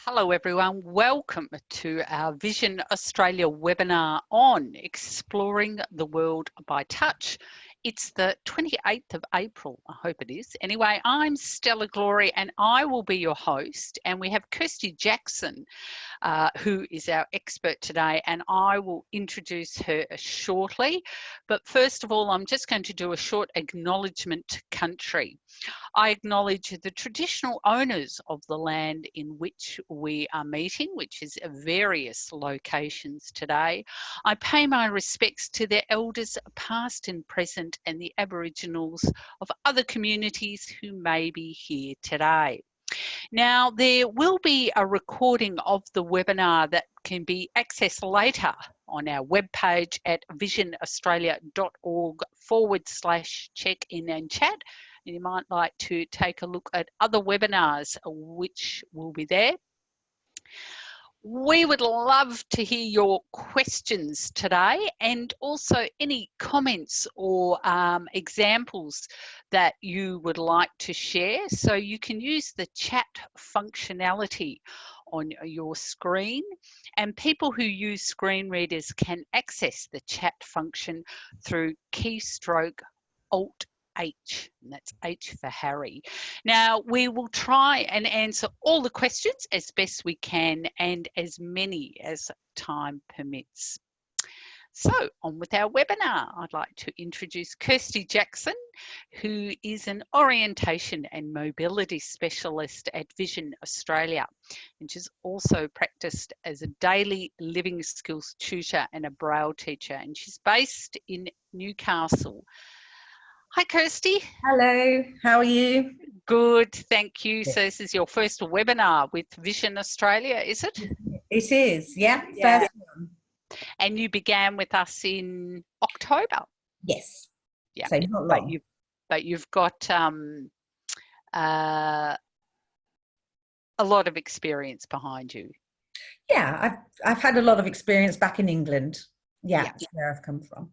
Hello everyone, welcome to our Vision Australia webinar on Exploring the World by Touch. It's the 28th of April, I hope it is. Anyway, I'm Stella Glorie and I will be your host, and we have Kirsty Jackson who is our expert today, and I will introduce her shortly. But first of all, I'm just going to do a short acknowledgement to country. I acknowledge the traditional owners of the land in which we are meeting, which is various locations today. I pay my respects to their elders past and present and the Aboriginals of other communities who may be here today. Now, there will be a recording of the webinar that can be accessed later on our webpage at visionaustralia.org/check-in and chat. And you might like to take a look at other webinars which will be there. We would love to hear your questions today, and also any comments or examples that you would like to share. So you can use the chat functionality on your screen, and people who use screen readers can access the chat function through keystroke Alt H, and that's H for Harry. Now, we will try and answer all the questions as best we can, and as many as time permits. So, on with our webinar. I'd like to introduce Kirsty Jackson, who is an orientation and mobility specialist at Vision Australia, and she's also practiced as a daily living skills tutor and a Braille teacher, and she's based in Newcastle. Hi, Kirsty. Hello, how are you? Good, thank you. So this is your first webinar with Vision Australia, is it? It is, yeah. First one. And you began with us in October? Yes. Yeah, so not long. But you've got a lot of experience behind you. Yeah, I've had a lot of experience back in England. Yeah, that's where I've come from.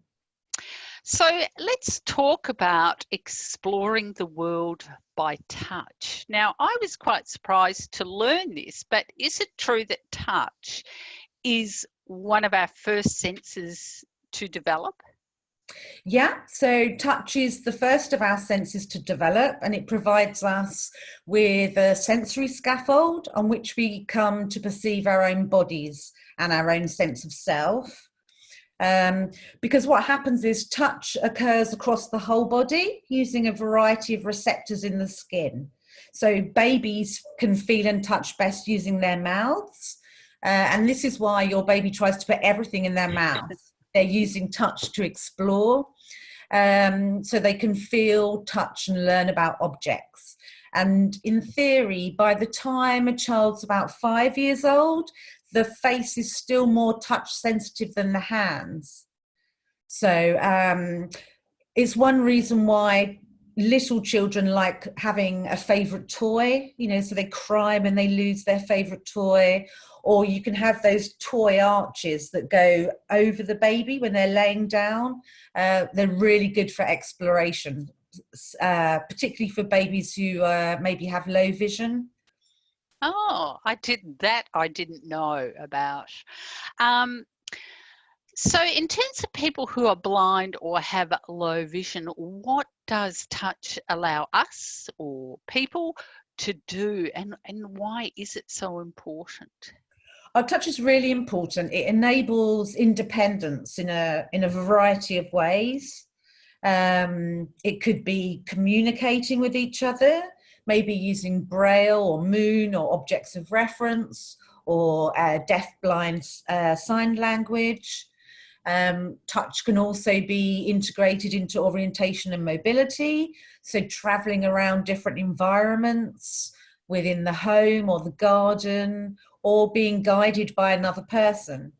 So let's talk about exploring the world by touch. Now, I was quite surprised to learn this, but is it true that touch is one of our first senses to develop? Yeah, so touch is the first of our senses to develop, and it provides us with a sensory scaffold on which we come to perceive our own bodies and our own sense of self. Because what happens is touch occurs across the whole body using a variety of receptors in the skin. So babies can feel and touch best using their mouths. And this is why your baby tries to put everything in their mouth. They're using touch to explore. So they can feel, touch and learn about objects. And in theory, by the time a child's about 5 years old, the face is still more touch sensitive than the hands. So it's one reason why little children like having a favorite toy, you know, so they cry when they lose their favorite toy. Or you can have those toy arches that go over the baby when they're laying down. They're really good for exploration, particularly for babies who maybe have low vision. Oh, I didn't know about. So in terms of people who are blind or have low vision, what does touch allow us or people to do, and why is it so important? Touch is really important. It enables independence in a variety of ways. It could be communicating with each other, maybe using Braille or Moon or objects of reference, or deaf-blind sign language. Touch can also be integrated into orientation and mobility, so traveling around different environments within the home or the garden, or being guided by another person.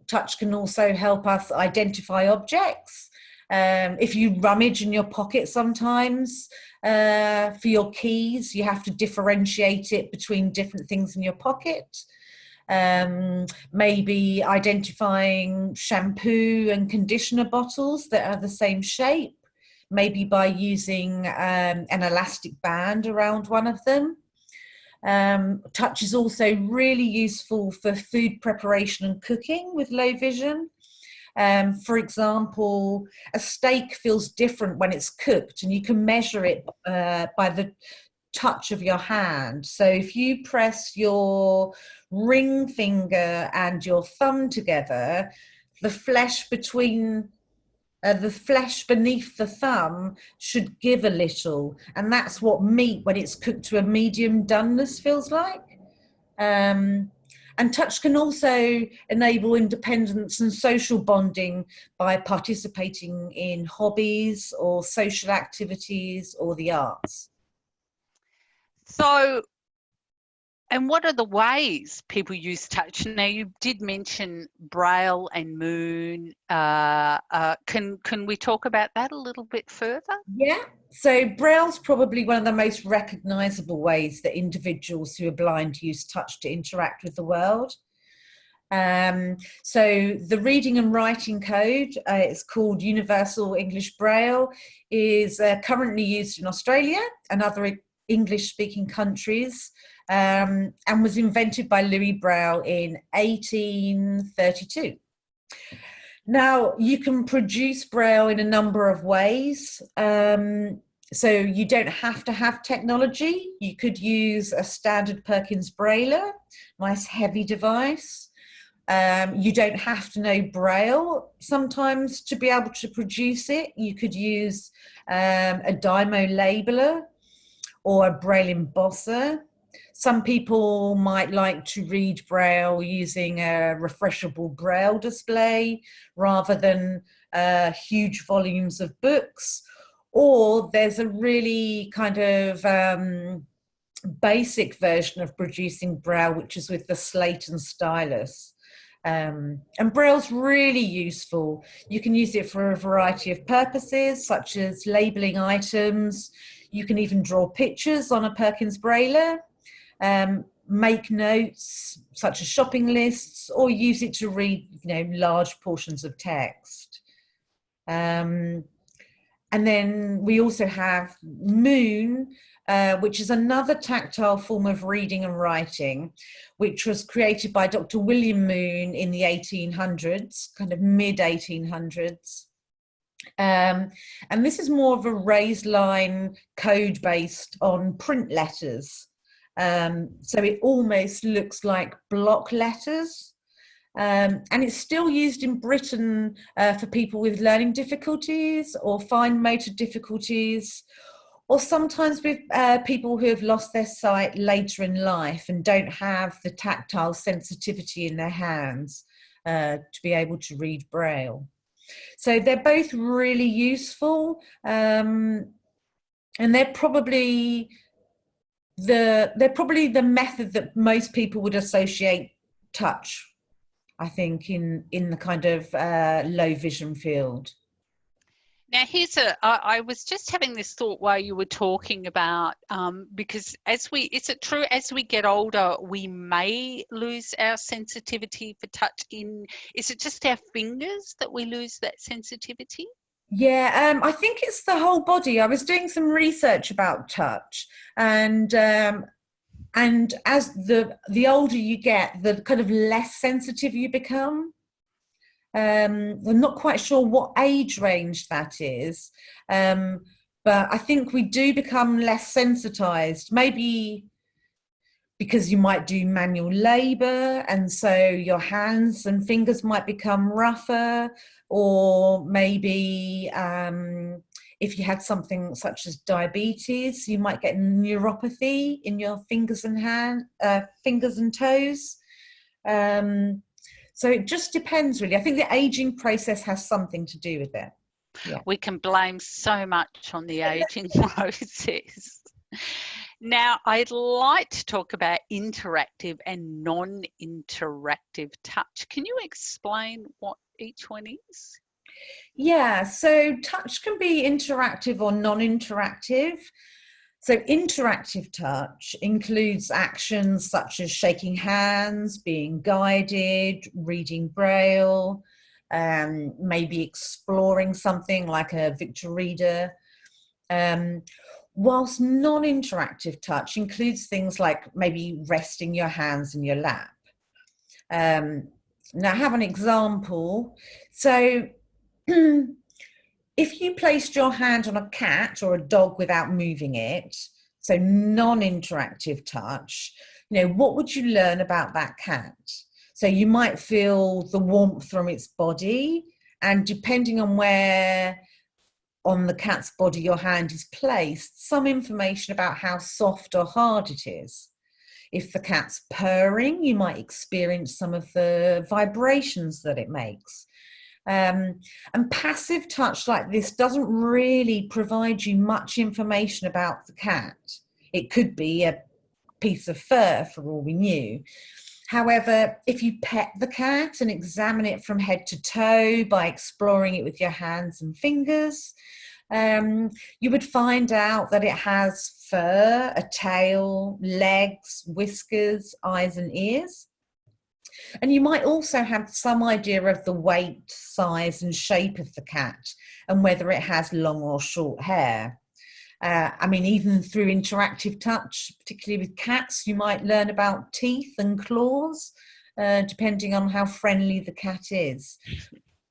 Touch can also help us identify objects. If you rummage in your pocket sometimes for your keys, you have to differentiate it between different things in your pocket. Maybe identifying shampoo and conditioner bottles that are the same shape, maybe by using an elastic band around one of them. Touch is also really useful for food preparation and cooking with low vision. For example, a steak feels different when it's cooked, and you can measure it by the touch of your hand. So if you press your ring finger and your thumb together, the flesh between the flesh beneath the thumb should give a little, and that's what meat, when it's cooked to a medium doneness, feels like. And touch can also enable independence and social bonding by participating in hobbies or social activities or the arts. So, and what are the ways people use touch? Now, you did mention Braille and Moon. Can we talk about that a little bit further? Yeah, so Braille's probably one of the most recognisable ways that individuals who are blind use touch to interact with the world. So the reading and writing code, it's called Universal English Braille, is currently used in Australia and other English-speaking countries, and was invented by Louis Braille in 1832. Now, you can produce Braille in a number of ways. So you don't have to have technology. You could use a standard Perkins Brailler, nice heavy device. You don't have to know Braille sometimes to be able to produce it. You could use a Dymo labeler or a Braille embosser. Some people might like to read Braille using a refreshable Braille display rather than huge volumes of books. Or there's a really kind of basic version of producing Braille, which is with the slate and stylus. And Braille's really useful. You can use it for a variety of purposes, such as labeling items. You can even draw pictures on a Perkins Brailler. Make notes such as shopping lists, or use it to read, large portions of text. And then we also have Moon, which is another tactile form of reading and writing, which was created by Dr. William Moon in the 1800s, kind of mid-1800s. And this is more of a raised line code based on print letters. So it almost looks like block letters. And it's still used in Britain for people with learning difficulties or fine motor difficulties, or sometimes with people who have lost their sight later in life and don't have the tactile sensitivity in their hands to be able to read Braille. So they're both really useful, and they're probably the method that most people would associate touch, I think, in the kind of low vision field. Now, I was just having this thought while you were talking about, because is it true as we get older, we may lose our sensitivity for touch is it just our fingers that we lose that sensitivity? Yeah, I think it's the whole body. I was doing some research about touch, and as the older you get, the kind of less sensitive you become. I'm not quite sure what age range that is, but I think we do become less sensitized, maybe because you might do manual labor, and so your hands and fingers might become rougher, or maybe if you had something such as diabetes, you might get neuropathy in your fingers and toes. So it just depends, really. I think the aging process has something to do with it. Yeah. We can blame so much on the aging process. Now, I'd like to talk about interactive and non-interactive touch. Can you explain what each one is? Yeah, so touch can be interactive or non-interactive. So interactive touch includes actions such as shaking hands, being guided, reading Braille, maybe exploring something like a Victor Reader. whilst non-interactive touch includes things like maybe resting your hands in your lap. Now I have an example. So if you placed your hand on a cat or a dog without moving it, so non-interactive touch, what would you learn about that cat? So you might feel the warmth from its body, and depending on where on the cat's body your hand is placed, some information about how soft or hard it is. If the cat's purring, you might experience some of the vibrations that it makes. And passive touch like this doesn't really provide you much information about the cat. It could be a piece of fur for all we knew. However, if you pet the cat and examine it from head to toe by exploring it with your hands and fingers, you would find out that it has fur, a tail, legs, whiskers, eyes and ears. And you might also have some idea of the weight, size and shape of the cat and whether it has long or short hair. Even through interactive touch, particularly with cats, you might learn about teeth and claws, depending on how friendly the cat is.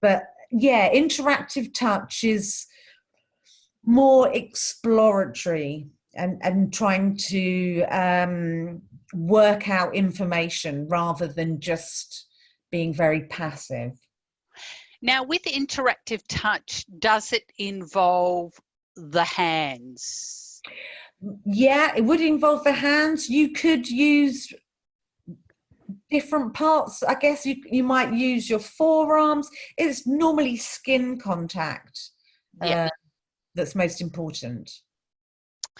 But yeah, interactive touch is more exploratory and trying to work out information rather than just being very passive. Now, with interactive touch, does it involve the hands? Yeah, it would involve the hands. You could use different parts. I guess you might use your forearms. It's normally skin contact that's most important,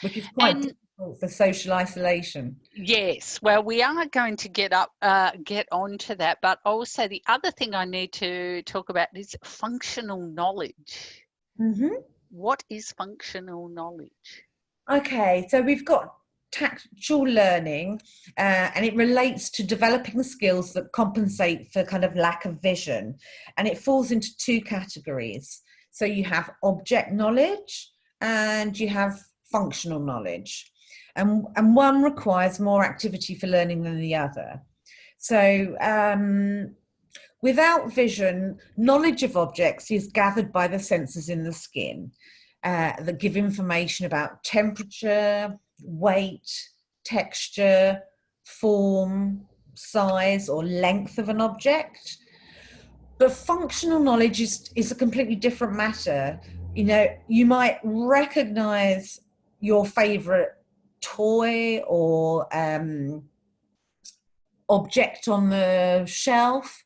which is quite difficult for social isolation. Yes, well, we are going to get on to that, but also the other thing I need to talk about is functional knowledge. Mm-hmm. What is functional knowledge? Okay, so we've got tactile learning, and it relates to developing skills that compensate for kind of lack of vision, and it falls into two categories. So you have object knowledge and you have functional knowledge, and one requires more activity for learning than the other. So without vision, knowledge of objects is gathered by the sensors in the skin that give information about temperature, weight, texture, form, size, or length of an object. But functional knowledge is a completely different matter. You might recognize your favorite toy or object on the shelf,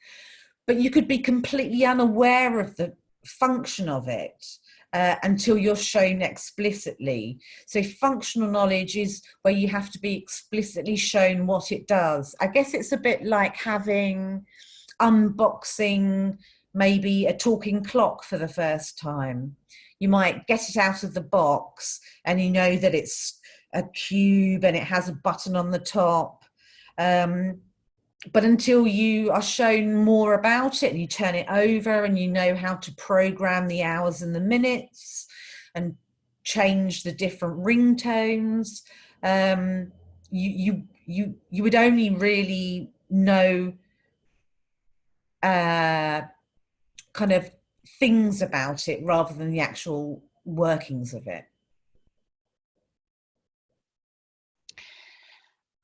but you could be completely unaware of the function of it until you're shown explicitly. So functional knowledge is where you have to be explicitly shown what it does. I guess it's a bit like unboxing maybe a talking clock for the first time. You might get it out of the box and you know that it's a cube and it has a button on the top. But until you are shown more about it and you turn it over and you know how to program the hours and the minutes and change the different ringtones, you would only really know kind of things about it rather than the actual workings of it.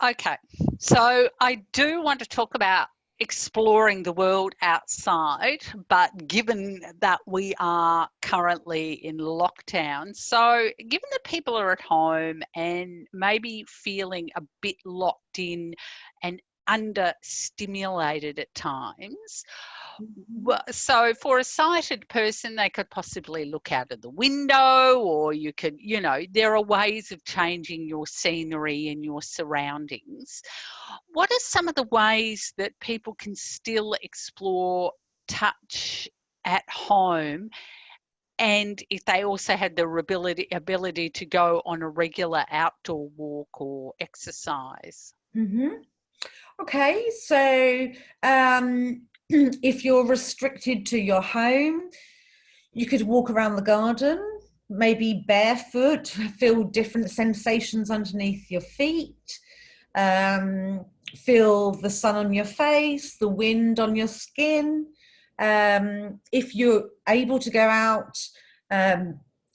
Okay, so I do want to talk about exploring the world outside, but given that we are currently in lockdown, so given that people are at home and maybe feeling a bit locked in and understimulated at times, so for a sighted person, they could possibly look out of the window, or you could, there are ways of changing your scenery and your surroundings. What are some of the ways that people can still explore touch at home, and if they also had the ability to go on a regular outdoor walk or exercise? Mm-hmm. Okay, so if you're restricted to your home, you could walk around the garden. maybe barefoot, feel different sensations underneath your feet, feel the sun on your face, the wind on your skin. If you're able to go out,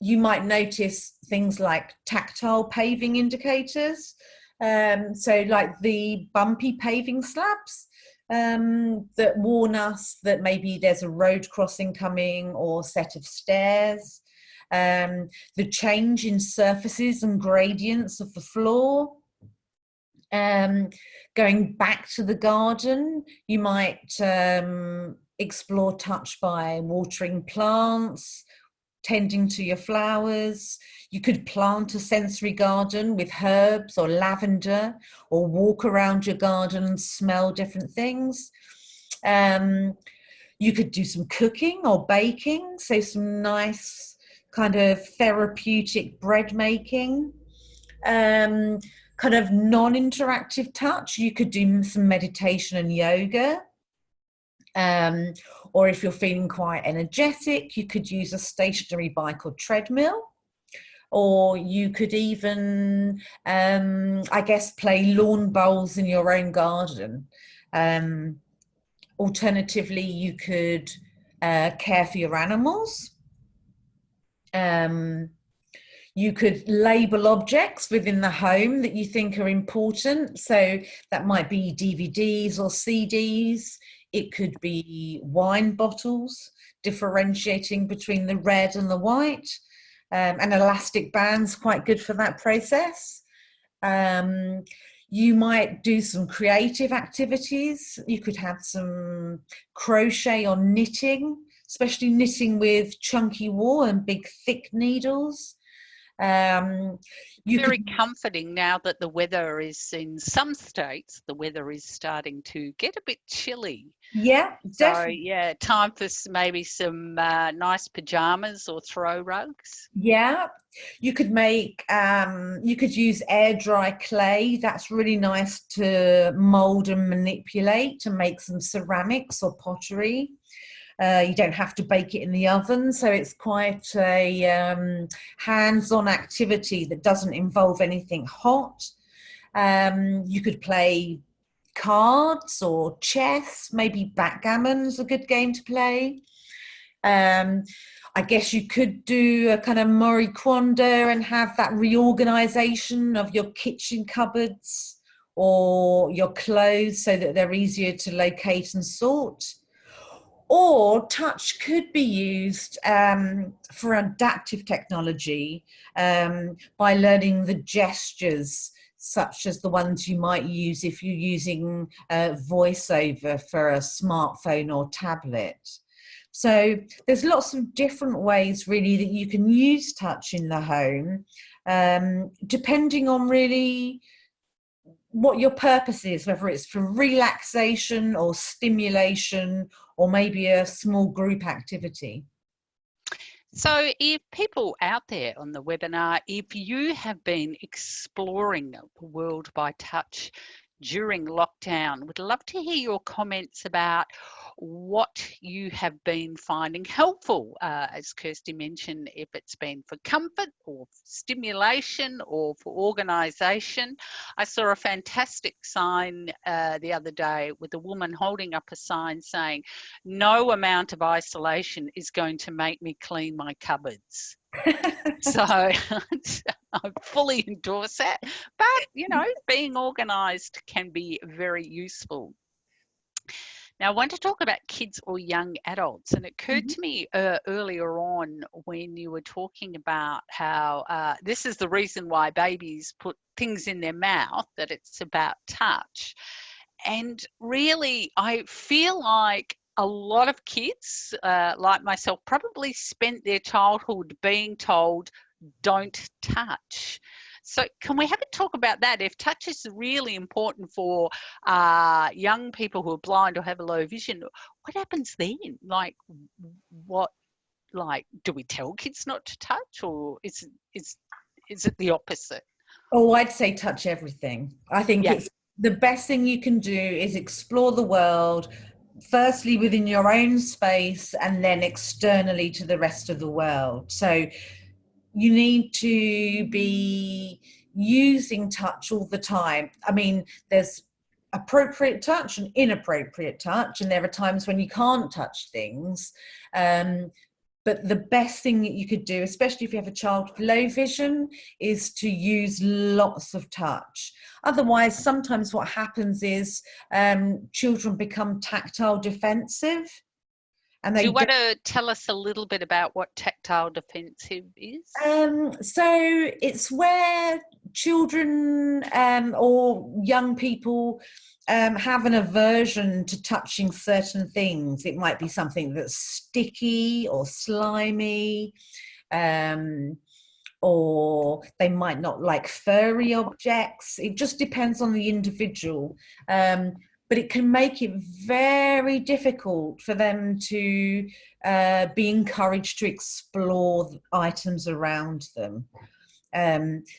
you might notice things like tactile paving indicators. So like the bumpy paving slabs that warn us that maybe there's a road crossing coming or set of stairs. The change in surfaces and gradients of the floor. Going back to the garden, you might explore touch by watering plants, tending to your flowers. You could plant a sensory garden with herbs or lavender, or walk around your garden and smell different things. You could do some cooking or baking, so some nice kind of therapeutic bread making. Kind of non-interactive touch, you could do some meditation and yoga. Or if you're feeling quite energetic, you could use a stationary bike or treadmill. Or you could even, I guess, play lawn bowls in your own garden. Alternatively, you could care for your animals. You could label objects within the home that you think are important. So that might be DVDs or CDs. It could be wine bottles, differentiating between the red and the white. And elastic bands, quite good for that process. You might do some creative activities. You could have some crochet or knitting, especially knitting with chunky wool and big thick needles. Very comforting now that the weather is, in some states, the weather is starting to get a bit chilly. Yeah, definitely. So yeah, time for maybe some nice pajamas or throw rugs. Yeah, you could make, you could use air dry clay. That's really nice to mold and manipulate to make some ceramics or pottery. You don't have to bake it in the oven, so it's quite a hands-on activity that doesn't involve anything hot. You could play cards or chess, maybe backgammon's a good game to play. I guess you could do a kind of Marie Kondo and have that reorganization of your kitchen cupboards or your clothes so that they're easier to locate and sort. Or touch could be used for adaptive technology by learning the gestures, such as the ones you might use if you're using voiceover for a smartphone or tablet. So there's lots of different ways really that you can use touch in the home, depending on really what your purpose is, whether it's for relaxation or stimulation or maybe a small group activity. So if people out there on the webinar, if you have been exploring the world by touch during lockdown, would love to hear your comments about what you have been finding helpful. As Kirsty mentioned, if it's been for comfort or stimulation or for organisation. I saw a fantastic sign the other day with a woman holding up a sign saying, "No amount of isolation is going to make me clean my cupboards." So I fully endorse that. But, you know, being organised can be very useful. Now, I want to talk about kids or young adults, and it occurred to me earlier on when you were talking about how this is the reason why babies put things in their mouth, that it's about touch. And really, I feel like a lot of kids, like myself, probably spent their childhood being told, don't touch. So can we have a talk about that? If touch is really important for young people who are blind or have a low vision, what happens then? Like, do we tell kids not to touch, or is it the opposite? Oh, I'd say touch everything. I think it's the best thing you can do is explore the world, firstly within your own space and then externally to the rest of the world. So you need to be using touch all the time. I mean, there's appropriate touch and inappropriate touch, and there are times when you can't touch things. But the best thing that you could do, especially if you have a child with low vision, is to use lots of touch. Otherwise, sometimes what happens is children become tactile defensive. And Do you want to tell us a little bit about what tactile defensive is? So it's where children or young people have an aversion to touching certain things. It might be something that's sticky or slimy, or they might not like furry objects. It just depends on the individual. But it can make it very difficult for them to be encouraged to explore items around them.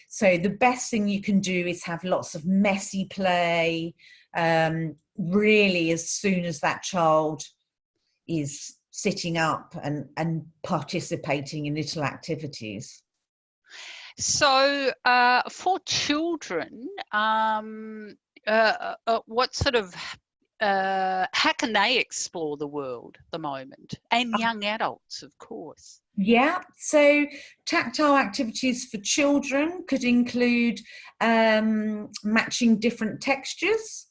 So the best thing you can do is have lots of messy play, really as soon as that child is sitting up and participating in little activities. So for children, what sort of, how can they explore the world at the moment? And young adults, of course. Yeah, so tactile activities for children could include matching different textures.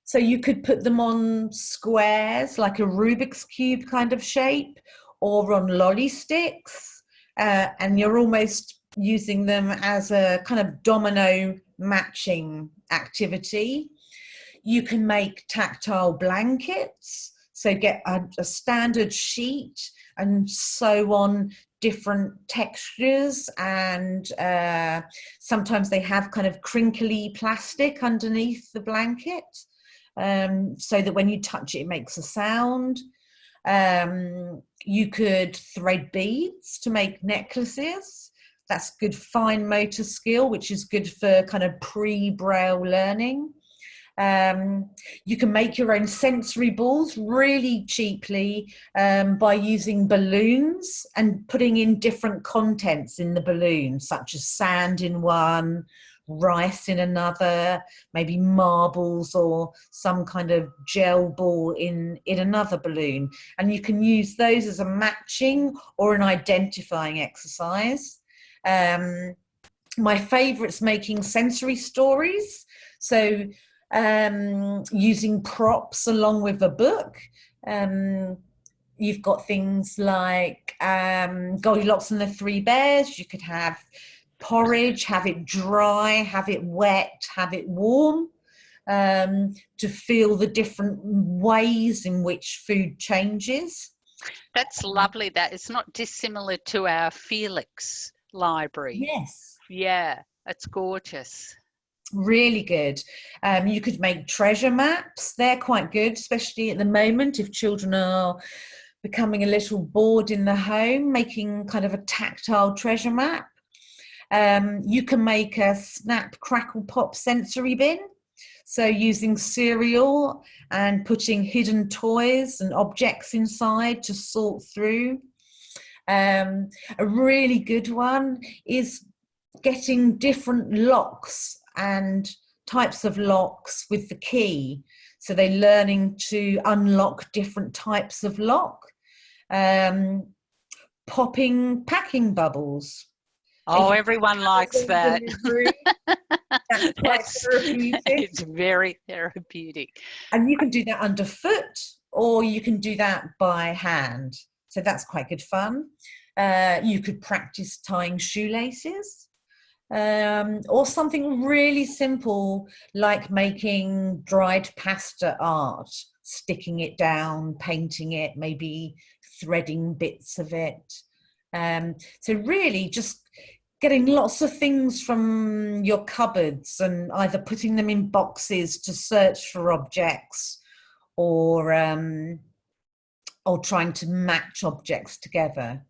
So you could put them on squares, like a Rubik's Cube kind of shape, or on lolly sticks, and you're almost using them as a kind of domino matching activity. You can make tactile blankets, so get a standard sheet and sew on different textures, and sometimes they have kind of crinkly plastic underneath the blanket, so that when you touch it, it makes a sound. You could thread beads to make necklaces. That's good fine motor skill, which is good for kind of pre-Braille learning. You can make your own sensory balls really cheaply by using balloons and putting in different contents in the balloon, such as sand in one, rice in another, maybe marbles or some kind of gel ball in another balloon. And you can use those as a matching or an identifying exercise. My favourite's making sensory stories. So using props along with a book. You've got things like Goldilocks and the Three Bears. You could have porridge, have it dry, have it wet, have it warm, to feel the different ways in which food changes. That's lovely. That it's not dissimilar to our Felix library. Yes. Yeah, it's gorgeous. Really good. You could make treasure maps. They're quite good, especially at the moment if children are becoming a little bored in the home, making kind of a tactile treasure map. You can make a snap, crackle, pop sensory bin. So using cereal and putting hidden toys and objects inside to sort through. A really good one is getting different locks and types of locks with the key. So they're learning to unlock different types of lock. Popping packing bubbles. Oh, everyone likes that. That's quite therapeutic. It's very therapeutic. And you can do that underfoot, or you can do that by hand. So that's quite good fun. You could practice tying shoelaces, or something really simple like making dried pasta art, sticking it down, painting it, maybe threading bits of it. So really just getting lots of things from your cupboards and either putting them in boxes to search for objects, or trying to match objects together.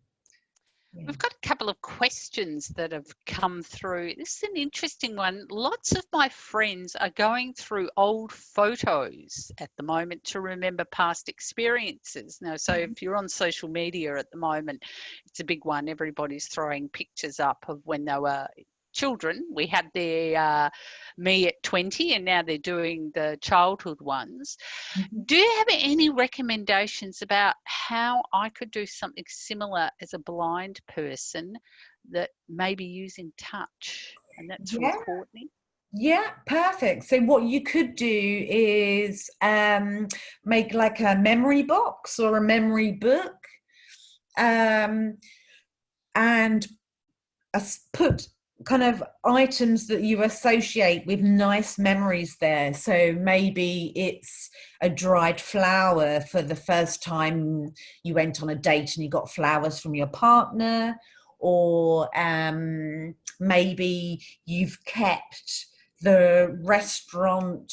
Yeah. We've got a couple of questions that have come through. This is an interesting one. Lots of my friends are going through old photos at the moment to remember past experiences. Now, so if you're on social media at the moment, it's a big one. Everybody's throwing pictures up of when they were children. We had their me at 20, and now they're doing the childhood ones. Mhm. Do you have any recommendations about how I could do something similar as a blind person that may be using touch? And that's from Yeah. Courtney. Yeah, perfect. So what you could do is make like a memory box or a memory book, and put kind of items that you associate with nice memories there. So maybe it's a dried flower for the first time you went on a date and you got flowers from your partner, or maybe you've kept the restaurant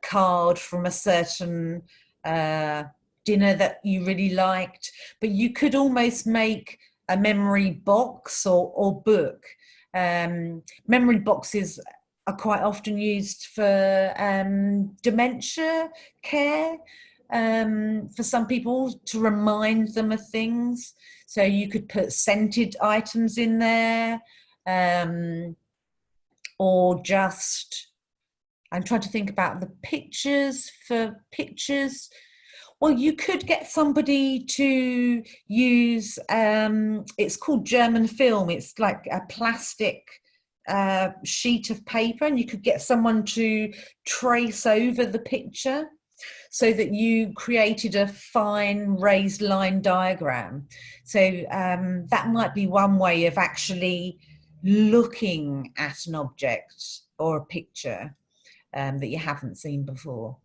card from a certain dinner that you really liked. But you could almost make a memory box or book. Memory boxes are quite often used for dementia care, for some people, to remind them of things. So you could put scented items in there, or just, I'm trying to think about the pictures. For pictures, well, you could get somebody to use, it's called German film. It's like a plastic sheet of paper, and you could get someone to trace over the picture so that you created a fine raised line diagram. So that might be one way of actually looking at an object or a picture that you haven't seen before.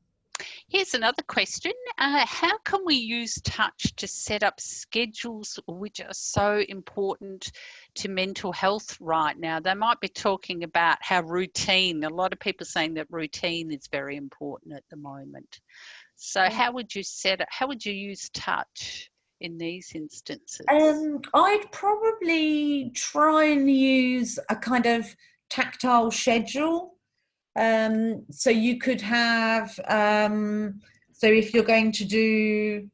Here's another question. How can we use touch to set up schedules which are so important to mental health right now? They might be talking about how routine, a lot of people saying that routine is very important at the moment. So how would you set it? How would you use touch in these instances? I'd probably try and use a kind of tactile schedule. So you could have, so if you're going to do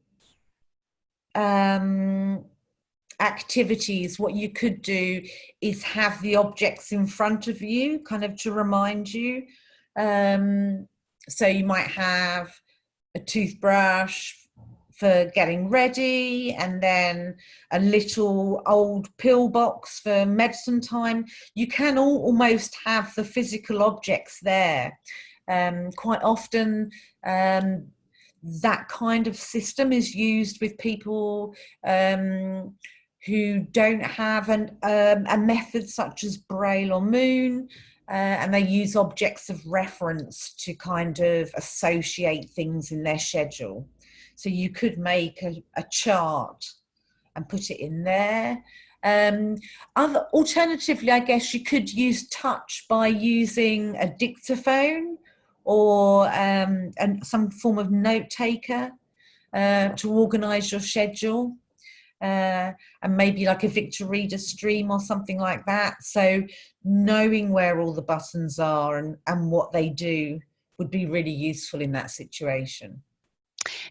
activities, what you could do is have the objects in front of you, kind of to remind you. So you might have a toothbrush for getting ready, and then a little old pill box for medicine time. You can almost have the physical objects there. Quite often that kind of system is used with people who don't have a method such as Braille or Moon, and they use objects of reference to kind of associate things in their schedule. So you could make a chart and put it in there. Alternatively, I guess you could use touch by using a dictaphone or and some form of note taker to organise your schedule. And maybe like a Victor Reader Stream or something like that. So knowing where all the buttons are and what they do would be really useful in that situation.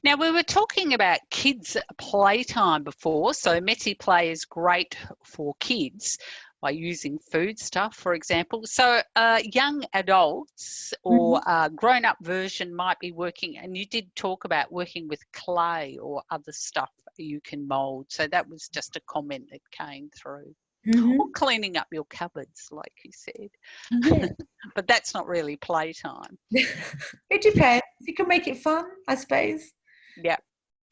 Now, we were talking about kids' playtime before, so Messy Play is great for kids by using food stuff, for example. So young adults or grown-up version might be working, and you did talk about working with clay or other stuff you can mould. So that was just a comment that came through. Or cleaning up your cupboards, like you said. Yeah. But that's not really playtime. It depends. You can make it fun, I suppose. Yeah.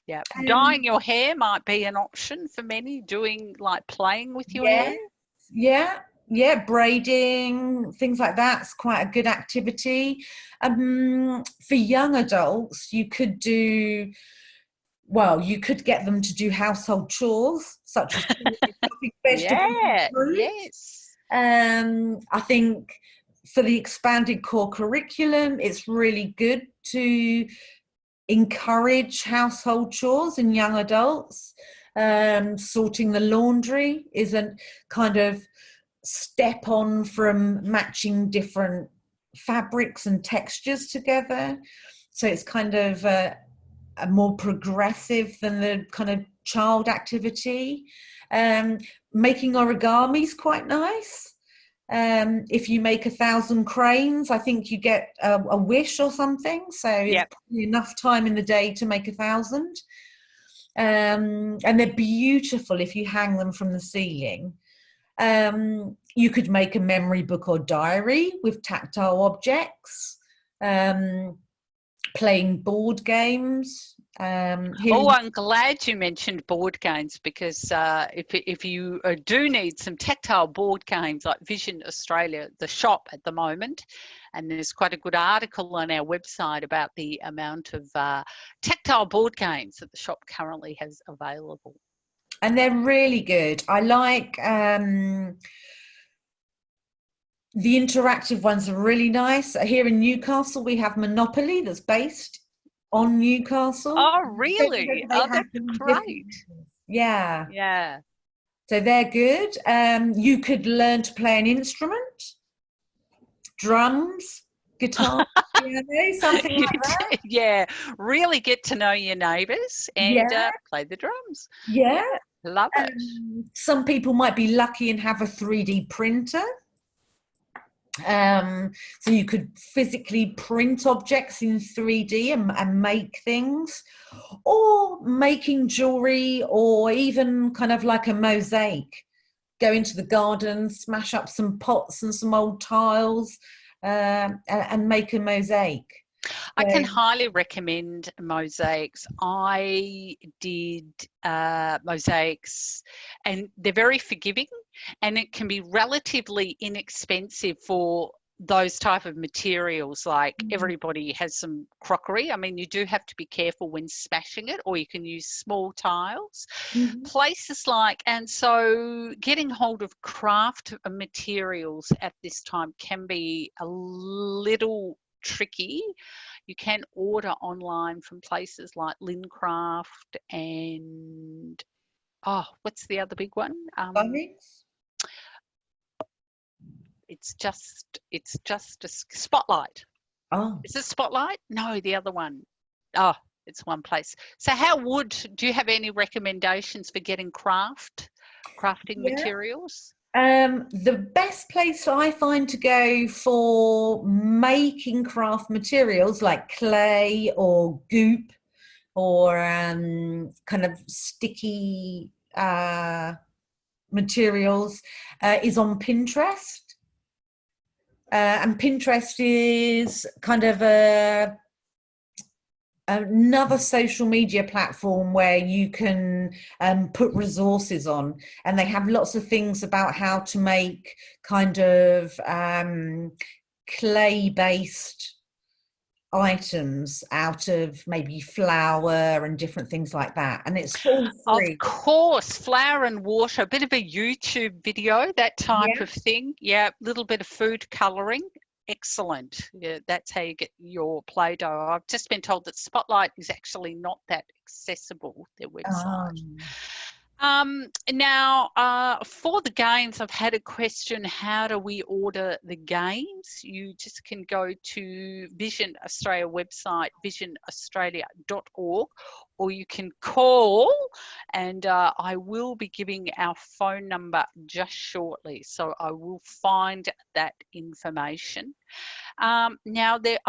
Yeah. Dyeing your hair might be an option for many, doing like playing with your hair. Yeah, braiding, things like that's quite a good activity. For young adults, you could do, well, you could get them to do household chores, such as chopping vegetables and fruit. Yes. I think for the expanded core curriculum, it's really good to encourage household chores in young adults. Sorting the laundry isn't kind of step on from matching different fabrics and textures together. So it's kind of a more progressive than the kind of child activity. Making origami is quite nice. If you make 1,000 cranes, I think you get a wish or something. So it's enough time in the day to make 1,000. And they're beautiful if you hang them from the ceiling. You could make a memory book or diary with tactile objects, playing board games. Oh, I'm glad you mentioned board games, because if you do need some tactile board games, like Vision Australia, the shop at the moment, and there's quite a good article on our website about the amount of tactile board games that the shop currently has available. And they're really good. I like the interactive ones are really nice. Here in Newcastle, we have Monopoly that's based on Newcastle. Oh, really? Oh, that's great. Yeah. Yeah. So they're good. You could learn to play an instrument, drums, guitar, piano, something like that. Yeah, really get to know your neighbours and play the drums. Yeah. Love it. Some people might be lucky and have a 3D printer. So you could physically print objects in 3D and make things, or making jewelry, or even kind of like a mosaic. Go into the garden, smash up some pots and some old tiles, and make a mosaic. I can highly recommend mosaics. I did mosaics, and they're very forgiving, and it can be relatively inexpensive for those type of materials. Like everybody has some crockery. I mean, you do have to be careful when smashing it, or you can use small tiles. Places like, and so getting hold of craft materials at this time can be a little tricky. You can order online from places like Lincraft and what's the other big one? It's just a Spotlight. Oh, is it Spotlight? No, the other one. Oh, it's one place. So do you have any recommendations for getting crafting materials? The best place I find to go for making craft materials like clay or goop or kind of sticky materials is on Pinterest. And Pinterest is kind of another social media platform where you can put resources on, and they have lots of things about how to make kind of clay-based items out of maybe flour and different things like that, and it's all free. Of course, flour and water, a bit of a YouTube video, that type of thing. Yeah, a little bit of food colouring. Excellent. Yeah, that's how you get your Play-Doh. I've just been told that Spotlight is actually not that accessible, their website. Now, for the games, I've had a question: how do we order the games? You just can go to Vision Australia website, visionaustralia.org, or you can call, and I will be giving our phone number just shortly, so I will find that information. Now, there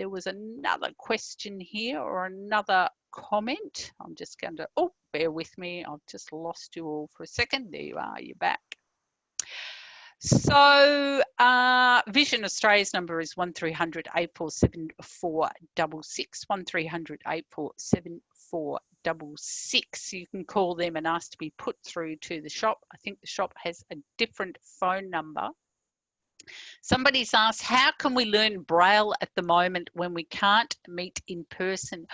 was another question here, or another comment. I'm just going to, bear with me. I've just lost you all for a second. There you are, you're back. So Vision Australia's number is 1300 847 466, 1300 847 466. You can call them and ask to be put through to the shop. I think the shop has a different phone number. Somebody's asked, how can we learn Braille at the moment when we can't meet in person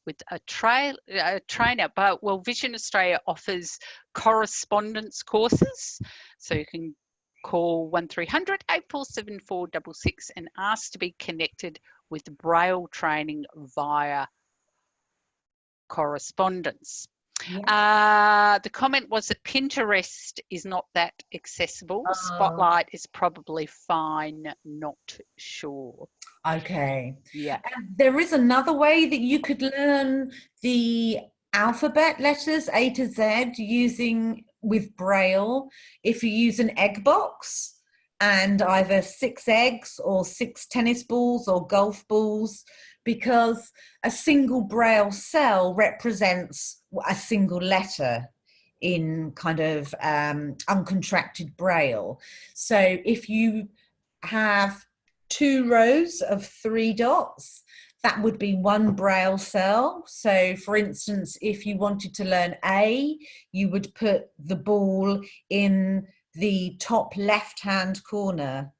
with a trainer? But, well, Vision Australia offers correspondence courses. So you can call 1300 847 466 and ask to be connected with Braille training via correspondence. The comment was that Pinterest is not that accessible. Oh, Spotlight is probably fine, not sure. okay. Yeah. And there is another way that you could learn the alphabet letters A to Z using with Braille. If you use an egg box and either 6 eggs or 6 tennis balls or golf balls, because a single Braille cell represents a single letter in kind of uncontracted Braille. So if you have 2 rows of 3 dots, that would be 1 Braille cell. So for instance, if you wanted to learn A, you would put the ball in the top left-hand corner.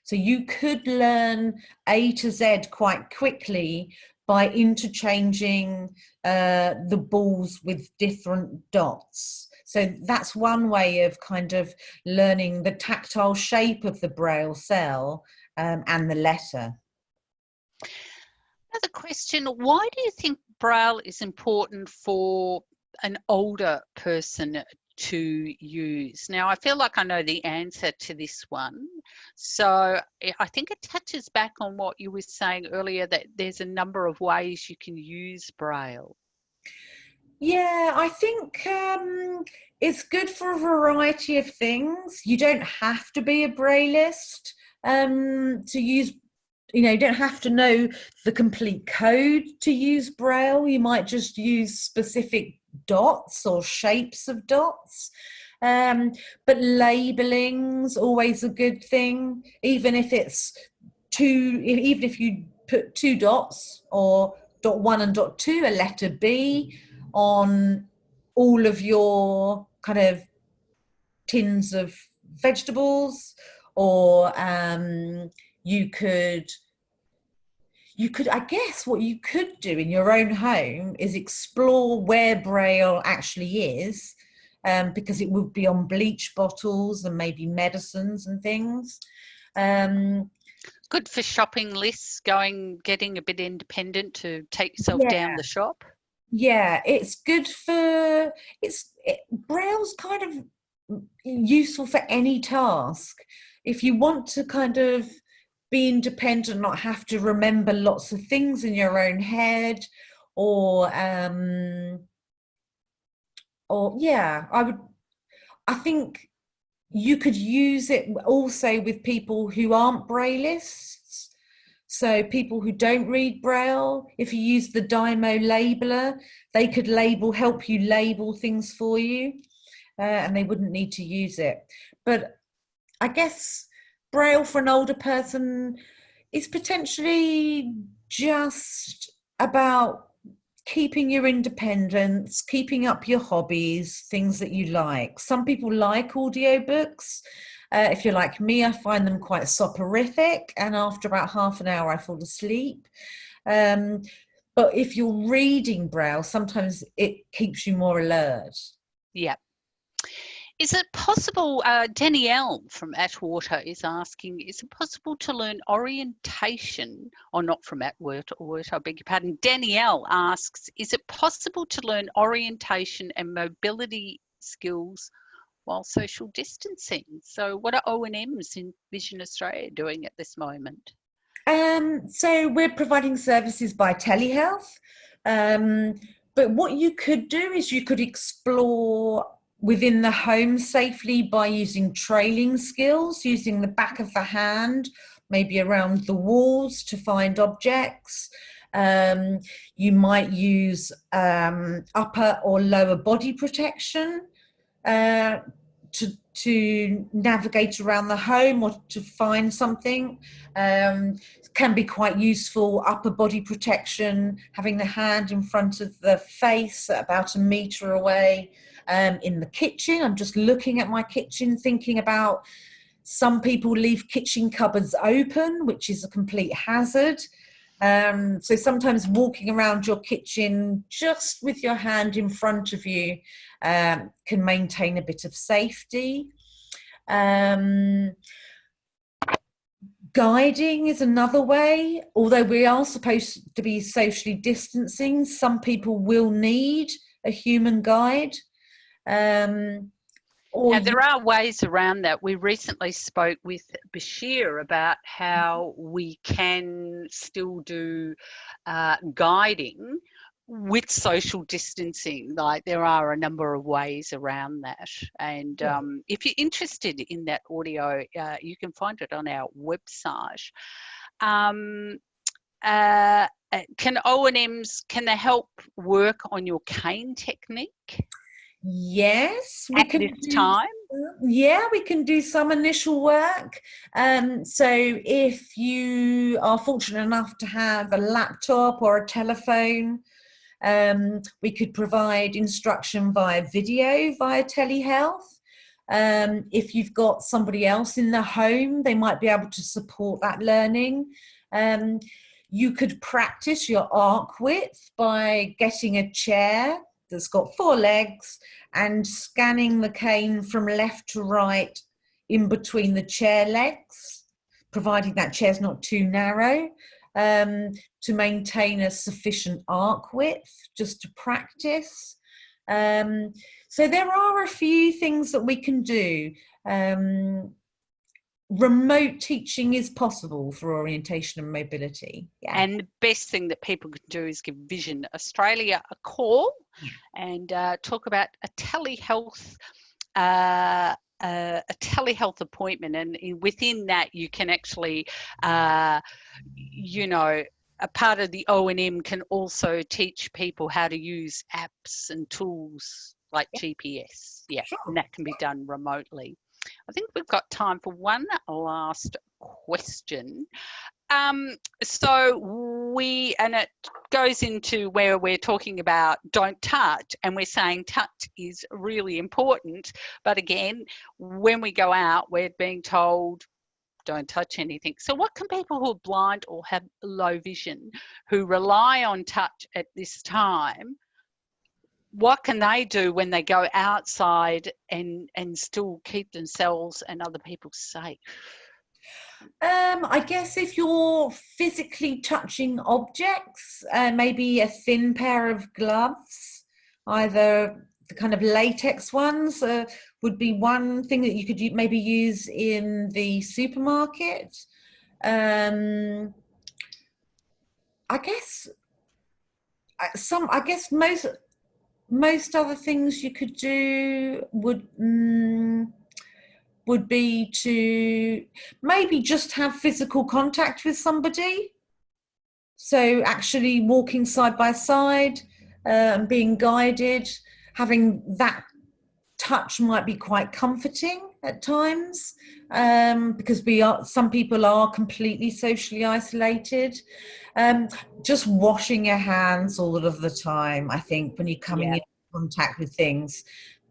So you could learn A to Z quite quickly by interchanging the balls with different dots. So that's one way of kind of learning the tactile shape of the Braille cell and the letter. Another question, why do you think Braille is important for an older person to use? Now, I feel like I know the answer to this one. So I think it touches back on what you were saying earlier, that there's a number of ways you can use Braille. Yeah, I think it's good for a variety of things. You don't have to be a Brailleist to use, you don't have to know the complete code to use Braille. You might just use specific dots or shapes of dots. But labeling's always a good thing, even if it's even if you put 2 dots or dot 1 and dot 2, a letter B on all of your kind of tins of vegetables, or you could, I guess what you could do in your own home is explore where Braille actually is, because it would be on bleach bottles and maybe medicines and things. Good for shopping lists, getting a bit independent to take yourself down the shop. Yeah, it's good for, Braille's kind of useful for any task. If you want to kind of be independent, not have to remember lots of things in your own head, or yeah, I think you could use it also with people who aren't Braillists. So people who don't read Braille, if you use the Dymo labeler, they could help you label things for you, and they wouldn't need to use it. But I guess Braille for an older person is potentially just about keeping your independence, keeping up your hobbies, things that you like. Some people like audiobooks. If you're like me, I find them quite soporific, and after about half an hour I fall asleep. But if you're reading Braille, sometimes it keeps you more alert. Yeah. Is it possible, Danielle from Atwater is asking, is it possible to learn orientation, or not from Atwater, I beg your pardon. Danielle asks, is it possible to learn orientation and mobility skills while social distancing? So what are O&Ms in Vision Australia doing at this moment? So we're providing services by telehealth. But what you could do is you could explore within the home safely by using trailing skills, using the back of the hand, maybe around the walls to find objects. You might use upper or lower body protection to navigate around the home or to find something. Can be quite useful. Upper body protection, having the hand in front of the face about 1 meter away. In the kitchen, I'm just looking at my kitchen, thinking about some people leave kitchen cupboards open, which is a complete hazard. So sometimes walking around your kitchen just with your hand in front of you can maintain a bit of safety. Guiding is another way. Although we are supposed to be socially distancing, some people will need a human guide. Now, there are ways around that. We recently spoke with Bashir about how we can still do guiding with social distancing. Like, there are a number of ways around that. And if you're interested in that audio, you can find it on our website. Can O&Ms, can they help work on your cane technique? Yes, we at can this time. Yeah, we can do some initial work. So if you are fortunate enough to have a laptop or a telephone, we could provide instruction via video, via telehealth. If you've got somebody else in the home, they might be able to support that learning. You could practice your arc width by getting a chair that's got 4 legs and scanning the cane from left to right in between the chair legs, providing that chair's not too narrow, to maintain a sufficient arc width, just to practice. So there are a few things that we can do. Remote teaching is possible for orientation and mobility. Yeah. And the best thing that people can do is give Vision Australia a call and talk about a telehealth appointment, and within that you can actually you know, a part of the O&M can also teach people how to use apps and tools like GPS. Sure. And that can be done remotely. I think we've got time for one last question. So it goes into where we're talking about don't touch, and we're saying touch is really important. But again, when we go out, we're being told don't touch anything. So what can people who are blind or have low vision, who rely on touch at this time, what can they do when they go outside and still keep themselves and other people safe? I guess if you're physically touching objects, maybe a thin pair of gloves, either the kind of latex ones would be one thing that you could maybe use in the supermarket. I guess most other things you could do would be to maybe just have physical contact with somebody. So actually walking side by side and being guided, having that touch might be quite comforting at times, because some people are completely socially isolated. Just washing your hands all of the time, I think, when you're coming in contact with things,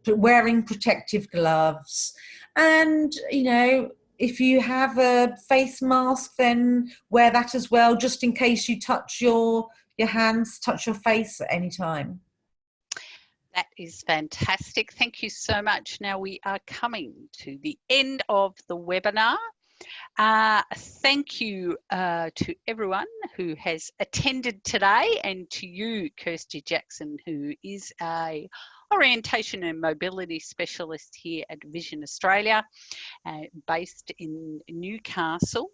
wearing protective gloves. And, you know, if you have a face mask, then wear that as well, just in case you touch your hands, touch your face at any time. That is fantastic. Thank you so much. Now we are coming to the end of the webinar. Thank you to everyone who has attended today, and to you, Kirsty Jackson, who is a orientation and mobility specialist here at Vision Australia, based in Newcastle.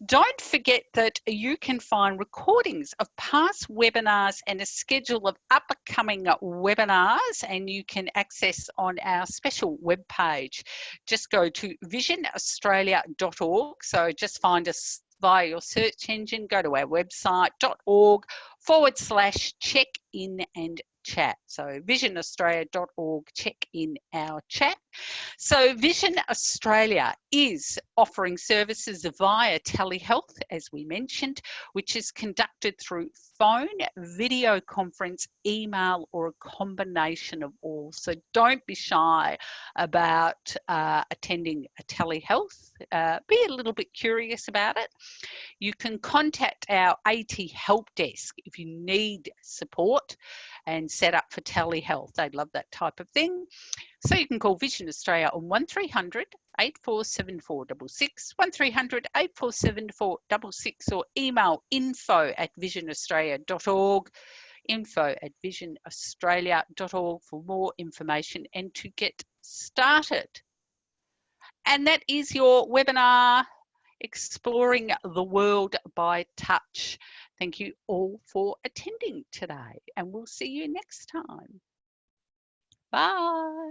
Don't forget that you can find recordings of past webinars and a schedule of upcoming webinars, and you can access on our special webpage. Just go to visionaustralia.org. So just find us via your search engine, go to our website .org/check-in and chat. So visionaustralia.org, check in our chat. So Vision Australia is offering services via telehealth, as we mentioned, which is conducted through phone, video conference, email, or a combination of all. So don't be shy about attending a telehealth. Be a little bit curious about it. You can contact our AT help desk if you need support and set up for telehealth. They love that type of thing. So you can call Vision Australia on 1300 847466, 1300 847466, or email info@visionaustralia.org. info@visionaustralia.org for more information and to get started. And that is your webinar, Exploring the World by Touch. Thank you all for attending today, and we'll see you next time. Bye.